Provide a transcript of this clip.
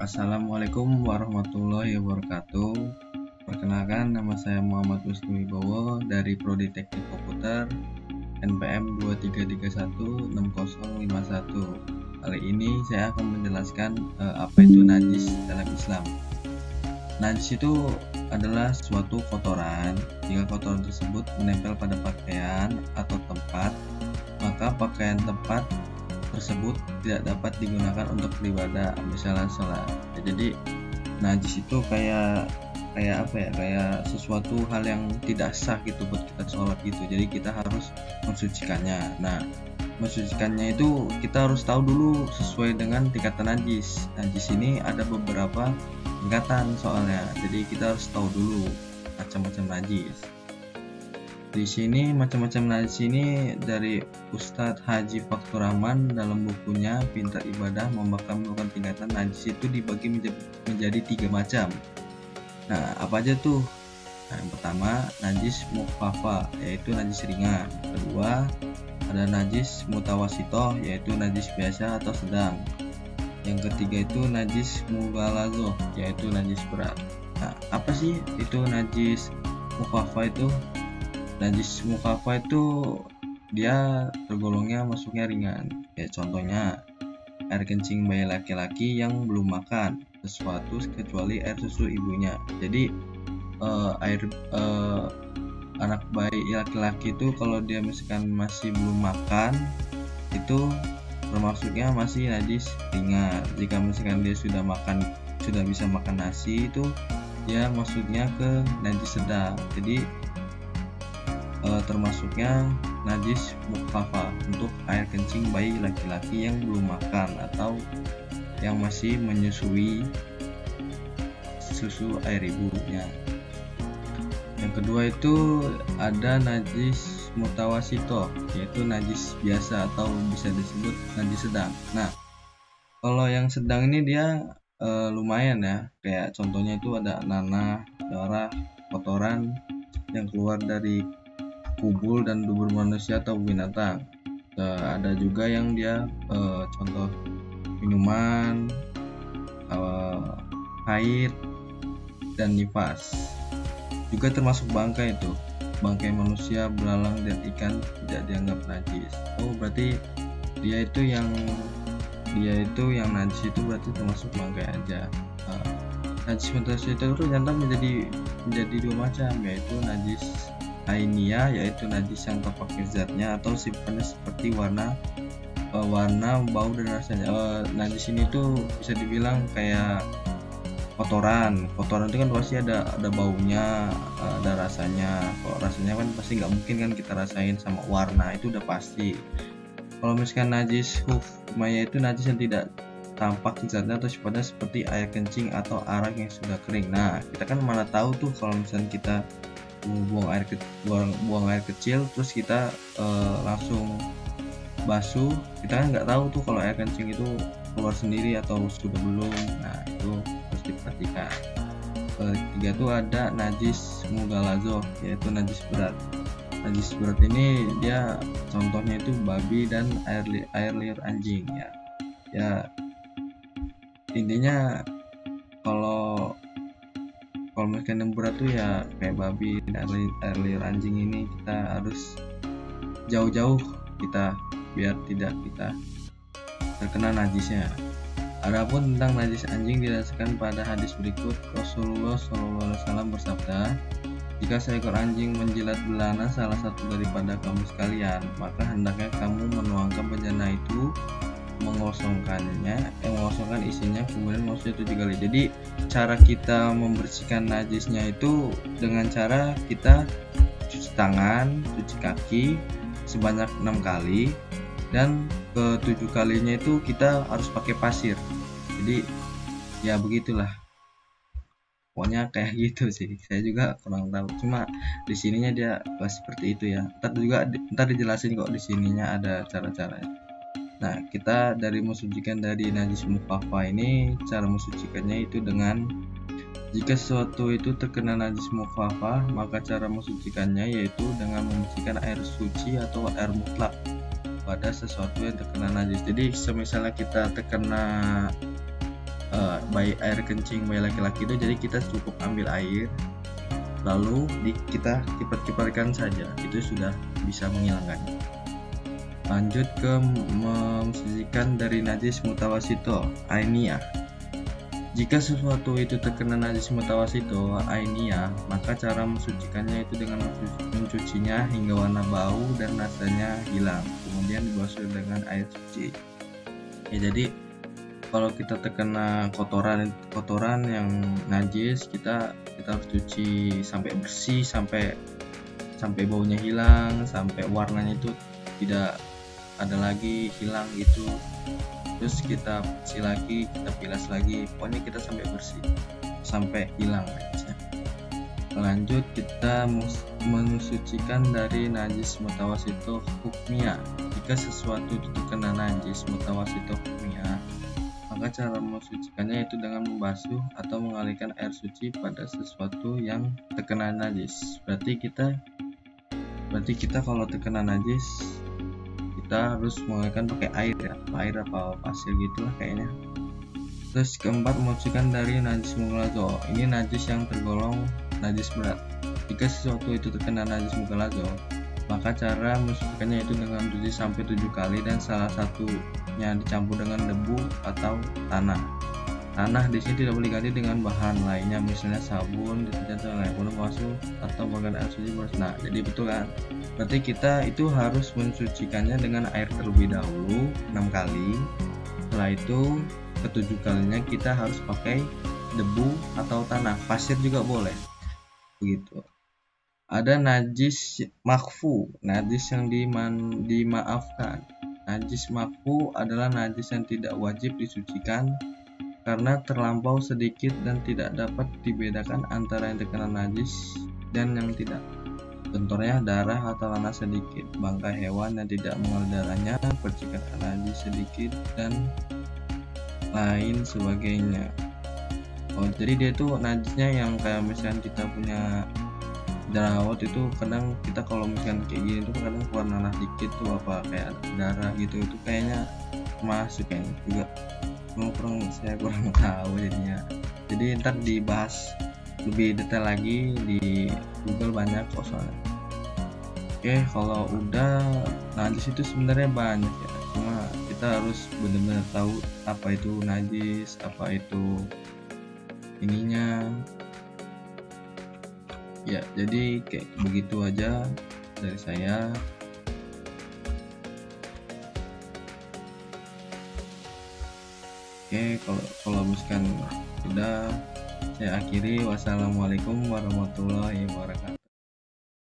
Assalamualaikum warahmatullahi wabarakatuh. Perkenalkan, nama saya Muhammad Muslim Wibowo dari Prodi Teknik Komputer NPM 23316051. Kali ini saya akan menjelaskan apa itu najis dalam Islam. Najis itu adalah suatu kotoran. Jika kotoran tersebut menempel pada pakaian atau tempat, maka pakaian tempat tersebut tidak dapat digunakan untuk beribadah, misalnya sholat. Jadi najis itu kayak apa ya, kayak sesuatu hal yang tidak sah gitu buat kita sholat gitu. Jadi kita harus mensucikannya. Nah, mensucikannya itu kita harus tahu dulu sesuai dengan tingkatan najis. Najis ini ada beberapa tingkatan soalnya, jadi kita harus tahu dulu macam-macam najis. Di sini macam-macam najis ini dari Ustadz Haji Fakhur Rahman dalam bukunya Pintar Ibadah melakukan tingkatan najis itu dibagi menjadi 3 macam. Nah, apa aja tuh? Nah, yang pertama najis mukhaffa, yaitu najis ringan. Kedua ada najis mutawasitoh, yaitu najis biasa atau sedang. Yang ketiga itu najis mughalazah, yaitu najis berat. Nah, apa sih itu najis mukhaffa itu? Najis mukhaffa itu dia tergolongnya masuknya ringan. Ya, contohnya air kencing bayi laki-laki yang belum makan sesuatu kecuali air susu ibunya. Jadi anak bayi laki-laki itu kalau dia misalkan masih belum makan itu termasuknya masih najis ringan. Jika misalkan dia sudah bisa makan nasi, itu dia masuknya ke najis sedang. Jadi termasuknya najis mukhaffa untuk air kencing bayi laki-laki yang belum makan atau yang masih menyusui susu air ibunya. Yang kedua itu ada najis mutawasito, yaitu najis biasa atau bisa disebut najis sedang. Nah, kalau yang sedang ini dia lumayan ya, kayak contohnya itu ada nanah, darah, kotoran yang keluar dari kubul dan dubur manusia atau binatang. Ada juga yang dia contoh minuman, haid, dan nifas. Juga termasuk bangkai itu. Bangkai manusia, belalang, dan ikan tidak dianggap najis. Oh, berarti dia itu yang najis itu berarti termasuk bangkai aja. Najis mutawasito itu ternyata menjadi 2 macam, yaitu najis ainiyah, yaitu najis yang tampak zatnya atau sifatnya seperti warna, bau dan rasanya. Najis ini tuh bisa dibilang kayak kotoran itu kan pasti ada baunya, ada rasanya. Kalau rasanya kan pasti nggak mungkin kan kita rasain, sama warna itu udah pasti. Kalau misalkan najis hukmaya itu najis yang tidak tampak zatnya atau sifatnya seperti air kencing atau arak yang sudah kering. Nah, kita kan mana tahu tuh kalau misalkan kita buang air kecil terus kita langsung basuh, kita kan nggak tahu tuh kalau air kencing itu keluar sendiri atau sudah belum. Nah, itu harus diperhatikan. Ketiga tuh ada najis mughalazah, yaitu najis berat. Najis berat ini dia contohnya itu babi dan air liur anjing ya intinya kalau misalkan yang berat tuh ya kayak babi dan air liur anjing ini kita harus jauh-jauh kita biar tidak kita terkena najisnya. Adapun tentang najis anjing didasarkan pada hadis berikut, Rasulullah SAW bersabda, jika seekor anjing menjilat belana salah satu daripada kamu sekalian, maka hendaknya kamu menuangkan bejana itu, mengosongkan isinya, kemudian mengusapnya 7 kali. Jadi cara kita membersihkan najisnya itu dengan cara kita cuci tangan, cuci kaki sebanyak 6 kali, dan ke-7 kalinya itu kita harus pakai pasir. Jadi ya begitulah, pokoknya kayak gitu sih. Saya juga kurang tahu, cuma di sininya dia seperti itu ya. Ntar dijelasin kok di sininya ada cara-caranya. Nah, kita dari mensucikan dari najis mukhaffa ini, cara mensucikannya itu dengan jika sesuatu itu terkena najis mukhaffa, maka cara mensucikannya yaitu dengan membersihkan air suci atau air mutlak pada sesuatu yang terkena najis. Jadi semisalnya kita terkena bayi air kencing bayi laki-laki itu, jadi kita cukup ambil air lalu kita kipat-kipatkan saja, itu sudah bisa menghilangkannya. Lanjut ke memsucikan dari najis mutawasito ainiyah. Jika sesuatu itu terkena najis mutawasito ainiyah, maka cara mensucikannya itu dengan mencucinya hingga warna bau dan rasanya hilang, kemudian dibasuh dengan air suci. Ya, jadi kalau kita terkena kotoran yang najis, kita harus cuci sampai bersih, sampai baunya hilang, sampai warnanya itu tidak ada lagi, hilang gitu. Terus kita bersih lagi, kita bilas lagi, pokoknya kita sampai bersih, sampai hilang najisnya. Lanjut kita mensucikan dari najis mutawasito hukmiyah. Jika sesuatu itu terkena najis mutawasito hukmiyah, maka cara mensucikannya itu dengan membasuh atau mengalirkan air suci pada sesuatu yang terkena najis. Berarti kita kalau terkena najis, kita harus mengalirkan pakai air ya, air apa pasir gitulah kayaknya. Terus keempat, mensucikan dari najis mughlazo. Ini najis yang tergolong najis berat. Jika sesuatu itu terkena najis mughlazo, maka cara mensucikannya itu dengan cuci sampai 7 kali dan salah satunya dicampur dengan debu atau tanah. Tanah di sini tidak boleh diganti dengan bahan lainnya, misalnya sabun, deterjen atau lain, boleh masuk atau bahkan air suci bersih. Nah, jadi betul kan? Berarti kita itu harus mensucikannya dengan air terlebih dahulu 6 kali. Setelah itu ke-7 kalinya kita harus pakai debu atau tanah, pasir juga boleh. Begitu. Ada najis makhfu, najis yang dimaafkan. Najis makhfu adalah najis yang tidak wajib disucikan karena terlampau sedikit dan tidak dapat dibedakan antara yang terkena najis dan yang tidak. Contohnya darah atau nanah sedikit, bangkai hewan yang tidak mengalir darahnya, percikan najis sedikit, dan lain sebagainya. Oh, jadi dia tuh najisnya yang kayak misalnya kita punya jerawat itu, kadang kita kalau misalkan kayak gini tuh kadang keluar nanah dikit tuh, apa kayak darah gitu, itu kayaknya masuk kayaknya juga. Saya kurang tahu jadinya. Jadi ntar dibahas lebih detail lagi di Google, banyak kok soalnya. Oke, kalau udah najis itu sebenarnya banyak ya, cuma kita harus benar-benar tahu apa itu najis, apa itu ininya ya. Jadi kayak begitu aja dari saya. Oke, kalau misalkan udah, saya akhiri. Wassalamualaikum warahmatullahi wabarakatuh.